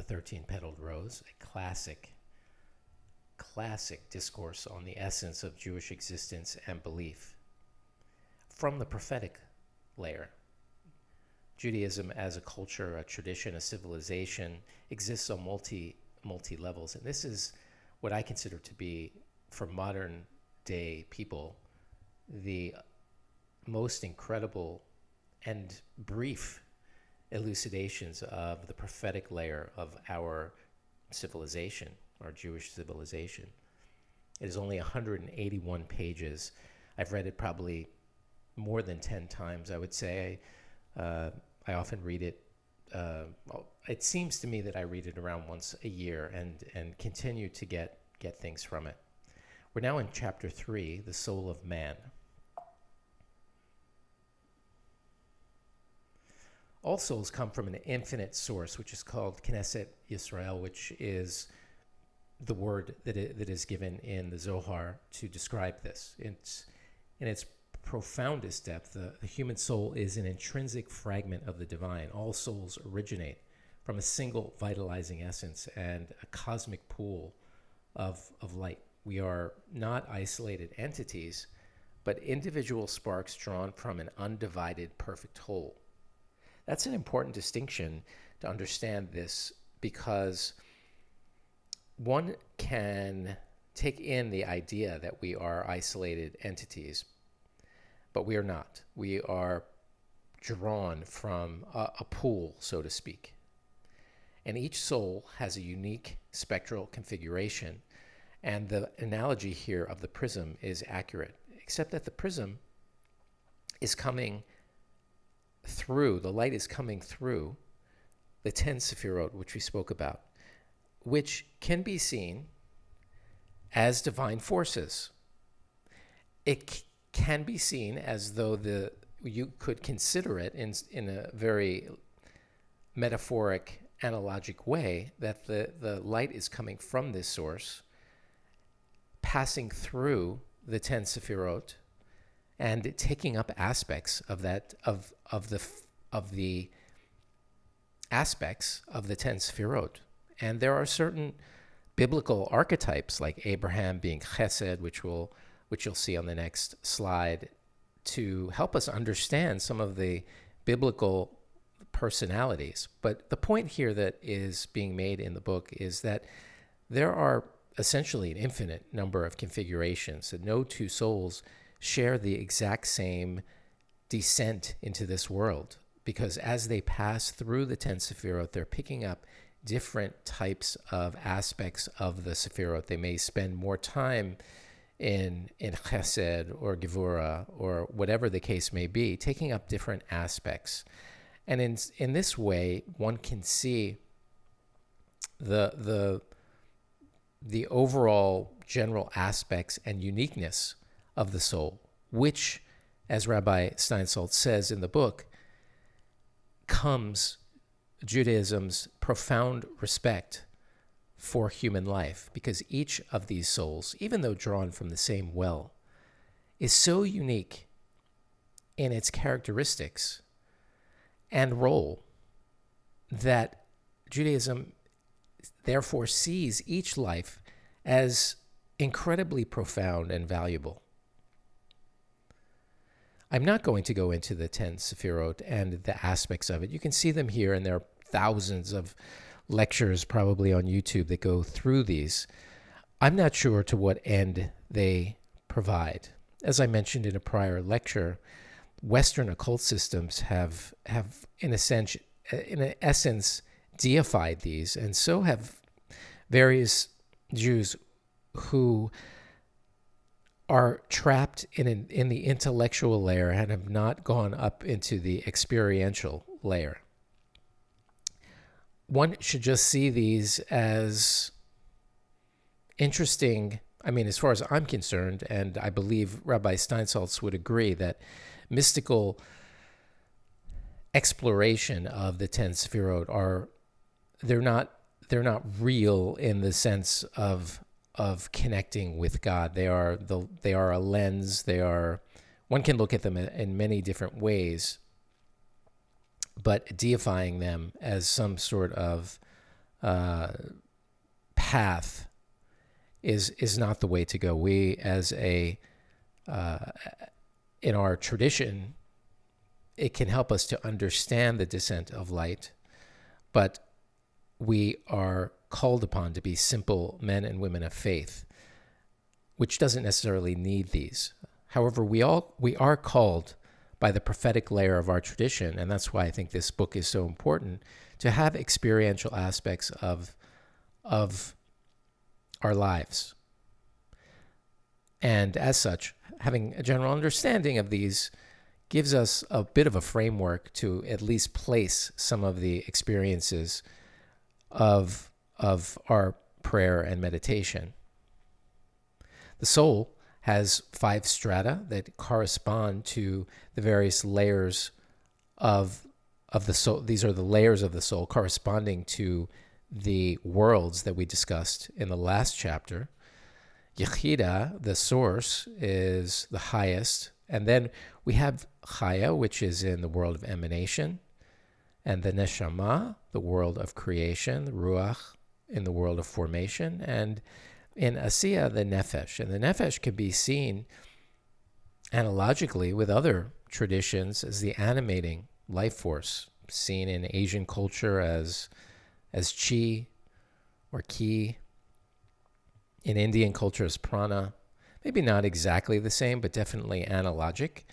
Thirteen Petalled Rose, a classic discourse on the essence of Jewish existence and belief from the prophetic layer. Judaism as a culture, a tradition, a civilization exists on multi levels, and this is what I consider to be, for modern day people, the most incredible and brief elucidations of the prophetic layer of our civilization, our Jewish civilization. It is only 181 pages. I've read it probably more than 10 times, I would say. I often read it. It seems to me that I read it around once a year and continue to get things from it. We're now in chapter 3, The Soul of Man. All souls come from an infinite source, which is called Knesset Yisrael, which is the word that is given in the Zohar to describe this. It's in its profoundest depth. The human soul is an intrinsic fragment of the divine. All souls originate from a single vitalizing essence and a cosmic pool of light. We are not isolated entities, but individual sparks drawn from an undivided perfect whole. That's an important distinction to understand this, because one can take in the idea that we are isolated entities, but we are not. We are drawn from a pool, so to speak. And each soul has a unique spectral configuration. And the analogy here of the prism is accurate, except that the prism is coming through, the light is coming through the 10 Sefirot, which we spoke about, which can be seen as divine forces. It can be seen as though you could consider it in a very metaphoric, analogic way, that the light is coming from this source, passing through the 10 Sefirot, and taking up aspects of that of the aspects of the 10 Sefirot. And there are certain biblical archetypes, like Abraham being Chesed, which you'll see on the next slide, to help us understand some of the biblical personalities. But the point here that is being made in the book is that there are essentially an infinite number of configurations, that no two souls share the exact same descent into this world, because as they pass through the 10 Sefirot, they're picking up different types of aspects of the Sefirot. They may spend more time in Chesed or Gevurah or whatever the case may be, taking up different aspects. And in this way, one can see the overall general aspects and uniqueness of the soul, which, as Rabbi Steinsaltz says in the book, comes Judaism's profound respect for human life, because each of these souls, even though drawn from the same well, is so unique in its characteristics and role that Judaism therefore sees each life as incredibly profound and valuable. I'm not going to go into the 10 Sefirot and the aspects of it. You can see them here, and there are thousands of lectures probably on YouTube that go through these. I'm not sure to what end they provide. As I mentioned in a prior lecture, Western occult systems have in essence deified these, and so have various Jews who are trapped in the intellectual layer and have not gone up into the experiential layer. One should just see these as interesting. I mean, as far as I'm concerned, and I believe Rabbi Steinsaltz would agree, that mystical exploration of the 10 Sefirot they're not real in the sense of connecting with God. They are a lens. One can look at them in many different ways, but deifying them as some sort of path is not the way to go. We, as in our tradition, it can help us to understand the descent of light, but we are called upon to be simple men and women of faith, which doesn't necessarily need these. However, we are called by the prophetic layer of our tradition, and that's why I think this book is so important, to have experiential aspects of our lives. And as such, having a general understanding of these gives us a bit of a framework to at least place some of the experiences of our prayer and meditation. The soul has 5 strata that correspond to the various layers of the soul. These are the layers of the soul corresponding to the worlds that we discussed in the last chapter. Yechida, the source, is the highest. And then we have Chaya, which is in the world of emanation, and the Neshama, the world of creation, the Ruach, in the world of formation, and in Asiya, the Nefesh. And the Nefesh can be seen analogically with other traditions as the animating life force, seen in Asian culture as chi or ki, in Indian culture as prana. Maybe not exactly the same, but definitely analogic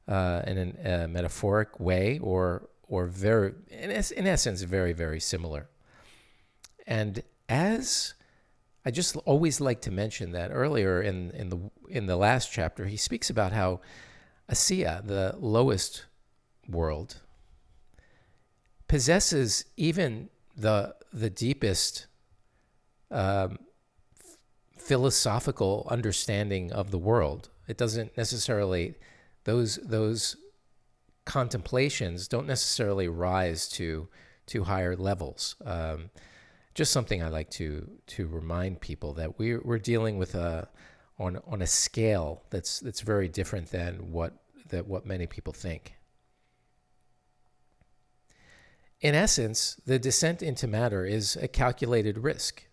in a metaphoric way, or very, in essence, very, very similar. And as I just always like to mention that earlier in the last chapter, he speaks about how Asiya, the lowest world, possesses even the deepest philosophical understanding of the world. It doesn't necessarily, those contemplations don't necessarily rise to higher levels. Just something I like to remind people that we're dealing with on a scale that's very different than what many people think. In essence, the descent into matter is a calculated risk,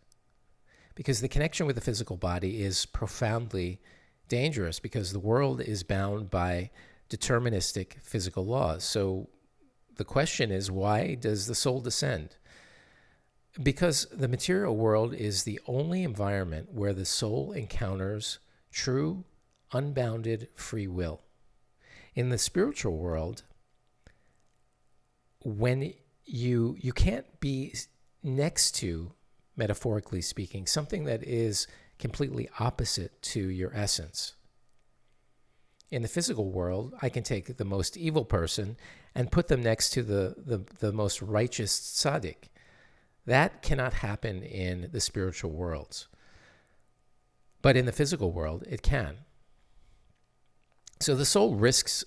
because the connection with the physical body is profoundly dangerous, because the world is bound by deterministic physical laws. So the question is, why does the soul descend? Because the material world is the only environment where the soul encounters true, unbounded free will. In the spiritual world, when you can't be next to, metaphorically speaking, something that is completely opposite to your essence. In the physical world, I can take the most evil person and put them next to the most righteous tzaddik. That cannot happen in the spiritual worlds. But in the physical world, it can. So the soul risks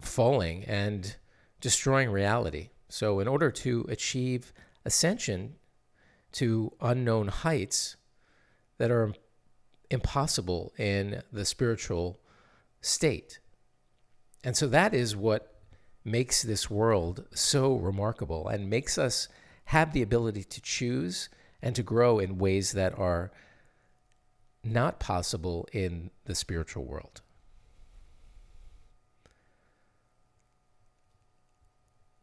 falling and destroying reality. So in order to achieve ascension to unknown heights that are impossible in the spiritual state. And so that is what makes this world so remarkable and makes us have the ability to choose and to grow in ways that are not possible in the spiritual world.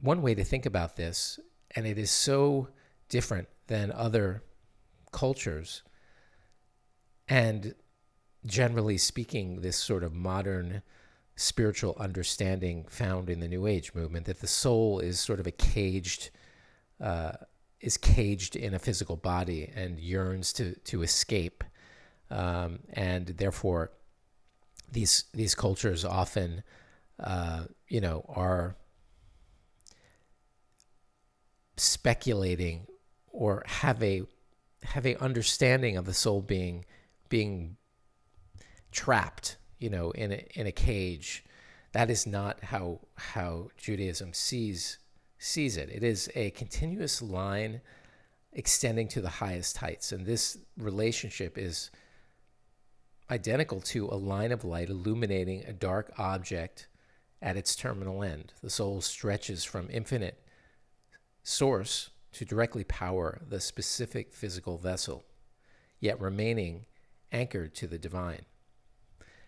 One way to think about this, and it is so different than other cultures, and generally speaking, this sort of modern spiritual understanding found in the New Age movement, that the soul is sort of caged in a physical body and yearns to escape, and therefore these cultures often are speculating or have a understanding of the soul being trapped, in a cage. That is not how Judaism sees it. It is a continuous line extending to the highest heights, and this relationship is identical to a line of light illuminating a dark object at its terminal end. The soul stretches from infinite source to directly power the specific physical vessel, yet remaining anchored to the divine.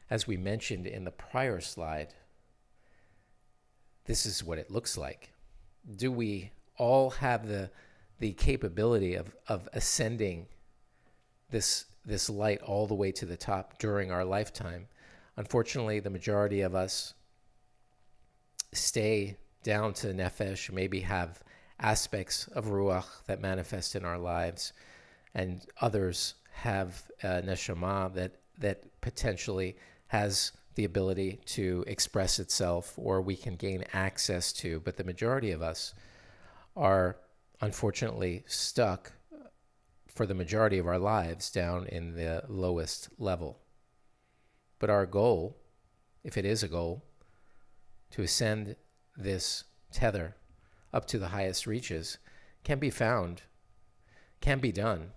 As we mentioned in the prior slide, this is what it looks like. Do we all have the capability of ascending this light all the way to the top during our lifetime? Unfortunately, the majority of us stay down to nefesh, maybe have aspects of ruach that manifest in our lives, and others have neshama that potentially has the ability to express itself, or we can gain access to. But the majority of us are unfortunately stuck for the majority of our lives down in the lowest level. But our goal, if it is a goal, to ascend this tether up to the highest reaches, can be found, can be done.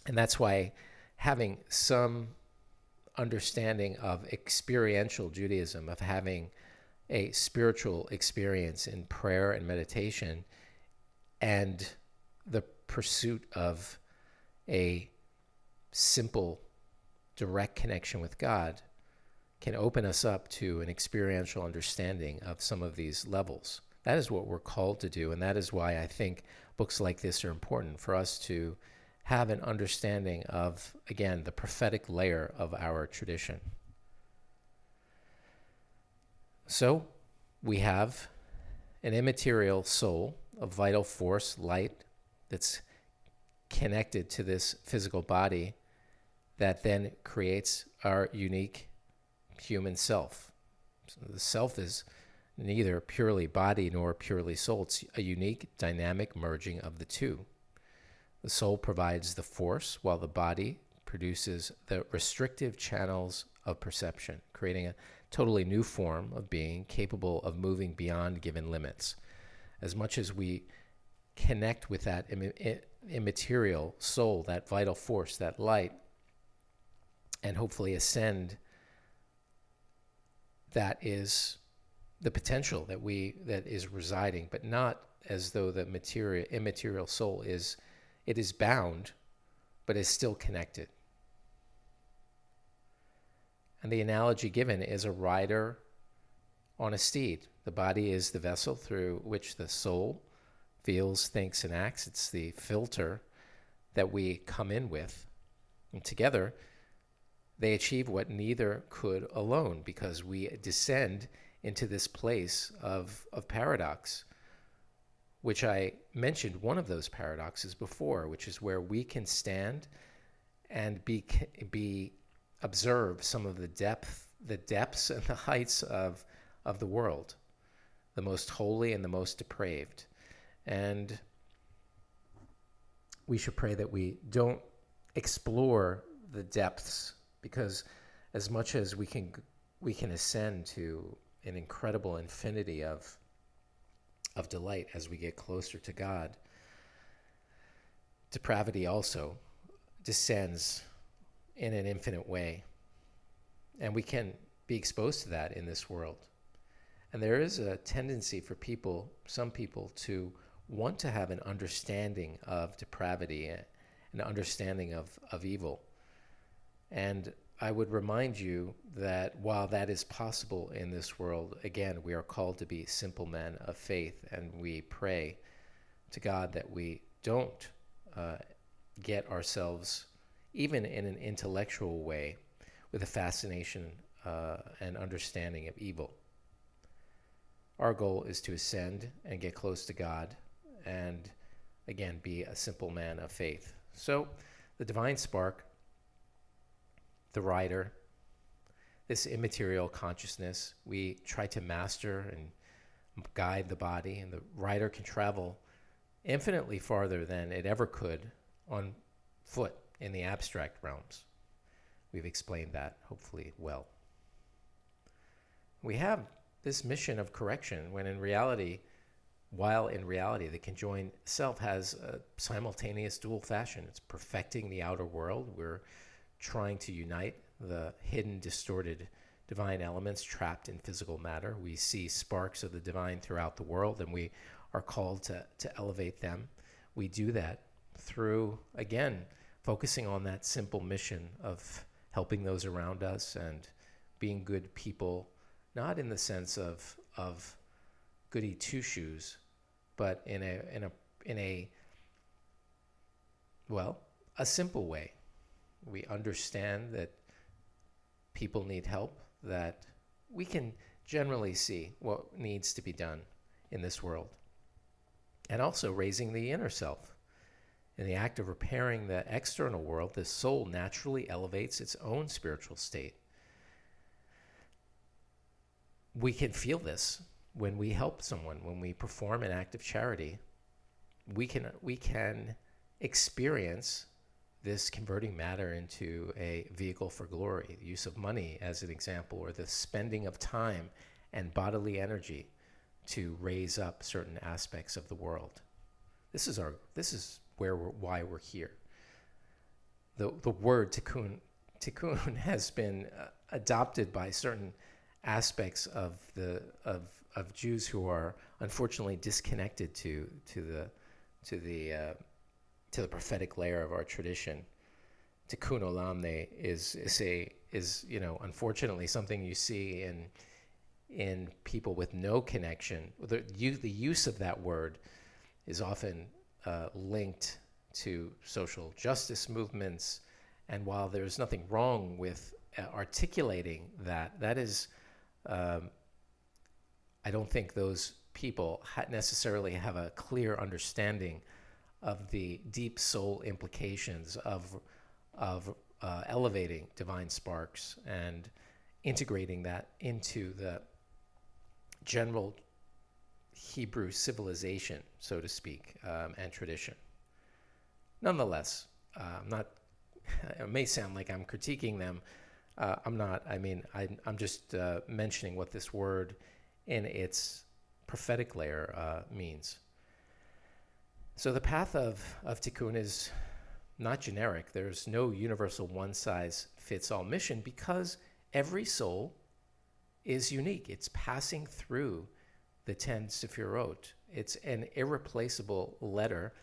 And that's why having some understanding of experiential Judaism, of having a spiritual experience in prayer and meditation, and the pursuit of a simple, direct connection with God, can open us up to an experiential understanding of some of these levels. That is what we're called to do, and that is why I think books like this are important for us to have an understanding of, again, the prophetic layer of our tradition. So we have an immaterial soul, a vital force, light, that's connected to this physical body that then creates our unique human self. So the self is neither purely body nor purely soul. It's a unique, dynamic merging of the two. The soul provides the force, while the body produces the restrictive channels of perception, creating a totally new form of being capable of moving beyond given limits. As much as we connect with that immaterial soul, that vital force, that light, and hopefully ascend, that is the potential that is residing, but not as though the immaterial soul is bound, but is still connected. And the analogy given is a rider on a steed. The body is the vessel through which the soul feels, thinks, and acts. It's the filter that we come in with. And together, they achieve what neither could alone, because we descend into this place of paradox, which I mentioned one of those paradoxes before, which is where we can stand and observe some of the depths and the heights of the world, the most holy and the most depraved. And we should pray that we don't explore the depths, because as much as we can ascend to an incredible infinity of delight as we get closer to God, depravity also descends in an infinite way. And we can be exposed to that in this world. And there is a tendency for some people, to want to have an understanding of depravity, an understanding of evil. And I would remind you that while that is possible in this world, again, we are called to be simple men of faith, and we pray to God that we don't get ourselves, even in an intellectual way, with a fascination and understanding of evil. Our goal is to ascend and get close to God, and again, be a simple man of faith. So the divine spark, the rider, this immaterial consciousness, we try to master and guide the body, and the rider can travel infinitely farther than it ever could on foot in the abstract realms. We've explained that, hopefully, well. We have this mission of correction, while in reality, the conjoined self has a simultaneous dual fashion. It's perfecting the outer world. We're trying to unite the hidden, distorted divine elements trapped in physical matter. We see sparks of the divine throughout the world, and we are called to elevate them. We do that through, again, focusing on that simple mission of helping those around us and being good people, not in the sense of goody two shoes, but in a well, a simple way. We understand that people need help, that we can generally see what needs to be done in this world. And also raising the inner self. In the act of repairing the external world, the soul naturally elevates its own spiritual state. We can feel this when we help someone, when we perform an act of charity. We can experience this converting matter into a vehicle for glory, the use of money as an example, or the spending of time and bodily energy to raise up certain aspects of the world. This is why we're here. The word tikkun has been adopted by certain aspects of Jews who are unfortunately disconnected to the prophetic layer of our tradition. Tikkun olam is unfortunately something you see in people with no connection. The use of that word is often linked to social justice movements, and while there's nothing wrong with articulating that is, I don't think those people necessarily have a clear understanding of the deep soul implications of elevating divine sparks and integrating that into the general Hebrew civilization, so to speak, and tradition. Nonetheless, it may sound like I'm critiquing them. I'm not. I mean, I'm just mentioning what this word in its prophetic layer means. So the path of tikkun is not generic. There's no universal one-size-fits-all mission because every soul is unique. It's passing through the 10 Sefirot. It's an irreplaceable letter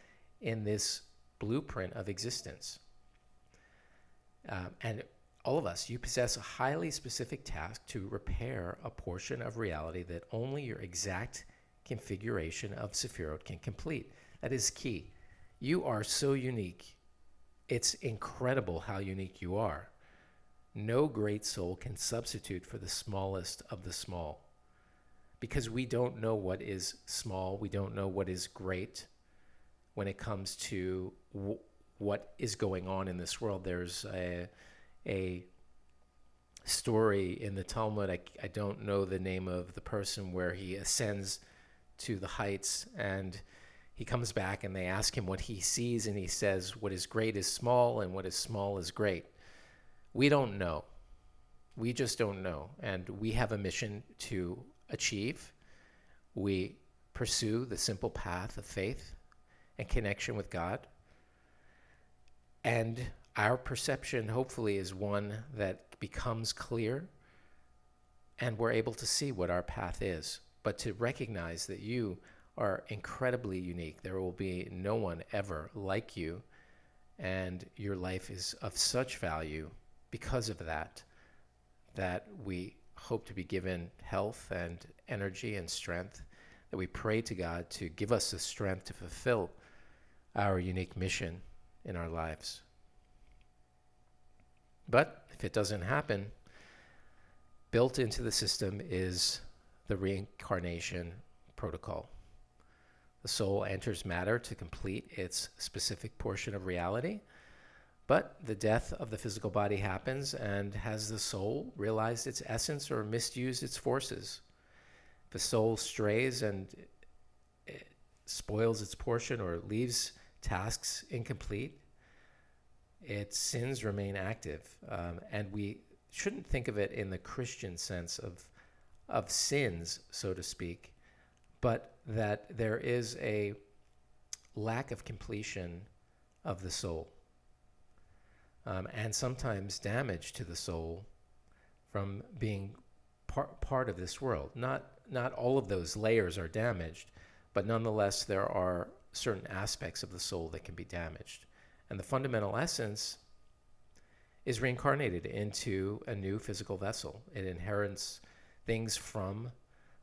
in this blueprint of existence. And all of us, you possess a highly specific task to repair a portion of reality that only your exact configuration of Sefirot can complete. That is key. You are so unique. It's incredible how unique you are. No great soul can substitute for the smallest of the small. Because we don't know what is small, we don't know what is great when it comes to what is going on in this world. There's a story in the Talmud, I don't know the name of the person, where he ascends to the heights and he comes back and they ask him what he sees, and he says, what is great is small and what is small is great. We don't know. We just don't know. And we have a mission to achieve. We pursue the simple path of faith and connection with God. And our perception, hopefully, is one that becomes clear and we're able to see what our path is. But to recognize that you are incredibly unique. There will be no one ever like you, and your life is of such value because of that we hope to be given health and energy and strength, that we pray to God to give us the strength to fulfill our unique mission in our lives. But if it doesn't happen, built into the system is the reincarnation protocol. The soul enters matter to complete its specific portion of reality, but the death of the physical body happens, and has the soul realized its essence or misused its forces? If the soul strays and it spoils its portion or leaves tasks incomplete, its sins remain active. And we shouldn't think of it in the Christian sense of sins, so to speak, but that there is a lack of completion of the soul, and sometimes damage to the soul from being part of this world. Not all of those layers are damaged, but nonetheless, there are certain aspects of the soul that can be damaged. And the fundamental essence is reincarnated into a new physical vessel. It inherits things from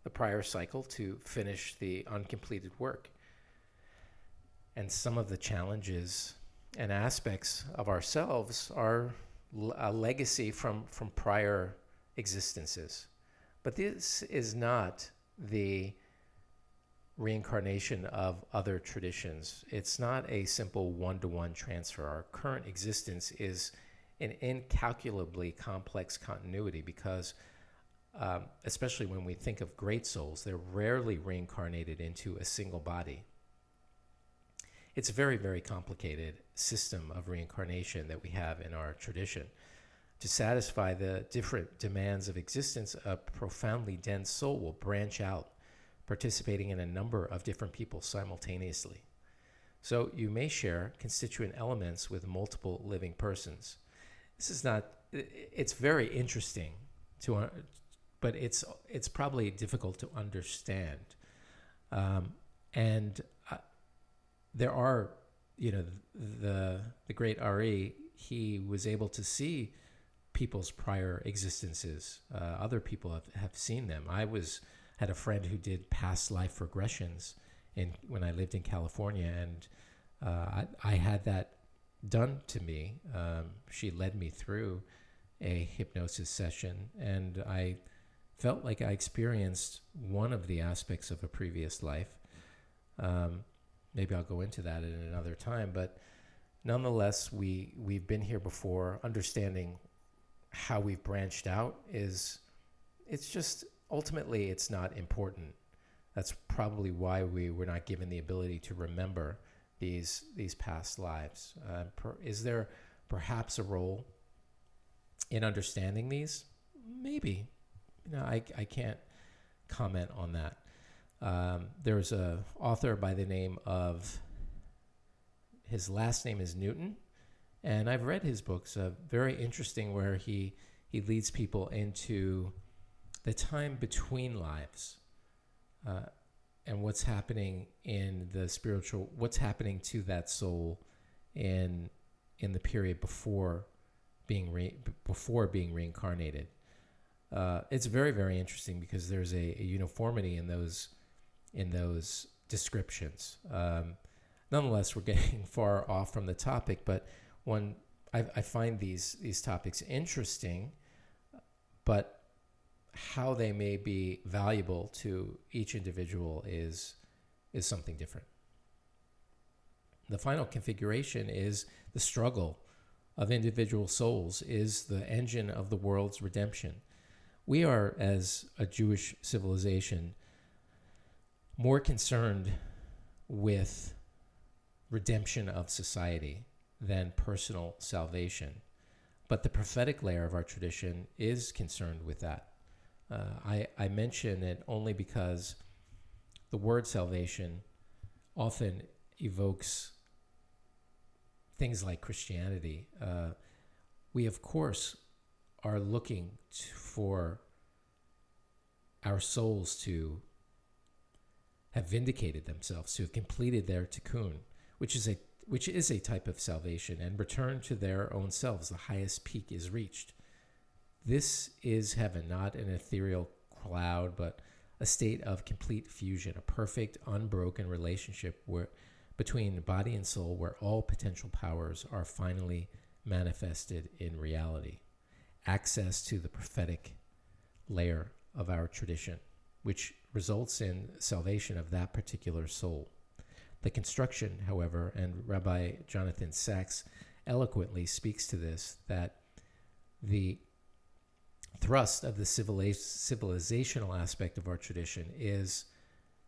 the prior cycle to finish the uncompleted work. And some of the challenges and aspects of ourselves are a legacy from prior existences. But this is not the reincarnation of other traditions. It's not a simple one-to-one transfer. Our current existence is an incalculably complex continuity because especially when we think of great souls, they're rarely reincarnated into a single body. It's a very, very complicated system of reincarnation that we have in our tradition. To satisfy the different demands of existence, a profoundly dense soul will branch out, participating in a number of different people simultaneously. So you may share constituent elements with multiple living persons. This is not, it's very interesting to, but it's probably difficult to understand. There are, the great Ari, he was able to see people's prior existences. Other people have seen them. Had a friend who did past life regressions when I lived in California, and I had that done to me. She led me through a hypnosis session, and I felt like I experienced one of the aspects of a previous life. Maybe I'll go into that in another time, but nonetheless, we've been here before. Understanding how we've branched out it's just, ultimately, it's not important. That's probably why we were not given the ability to remember these past lives. Is there perhaps a role in understanding these? Maybe. I can't comment on that. There's an author by the name of, his last name is Newton, and I've read his books, very interesting, where he leads people into the time between lives, and what's happening in the spiritual, what's happening to that soul in the period before being reincarnated. It's very, very interesting because there's a uniformity in those descriptions. Nonetheless, we're getting far off from the topic, but I find these topics interesting, but how they may be valuable to each individual is something different. The final configuration is the struggle of individual souls is the engine of the world's redemption. We are, as a Jewish civilization, more concerned with redemption of society than personal salvation. But the prophetic layer of our tradition is concerned with that. I mention it only because the word salvation often evokes things like Christianity. We, of course, are looking for our souls to have vindicated themselves, to have completed their tikkun, which is a type of salvation, and return to their own selves. The highest peak is reached. This is heaven, not an ethereal cloud, but a state of complete fusion, a perfect, unbroken relationship between body and soul, where all potential powers are finally manifested in reality. Access to the prophetic layer of our tradition, which results in salvation of that particular soul. The construction, however, and Rabbi Jonathan Sachs eloquently speaks to this, that the thrust of the civilizational aspect of our tradition is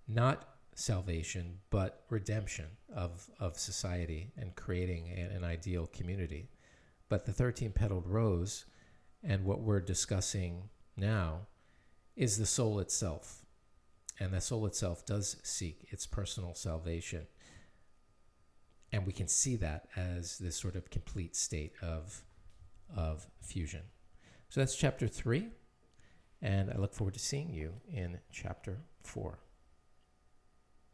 not salvation, but redemption of society and creating an ideal community. But the 13 Petalled Rose, and what we're discussing now, is the soul itself. And the soul itself does seek its personal salvation. And we can see that as this sort of complete state of fusion. So that's chapter 3, and I look forward to seeing you in chapter 4.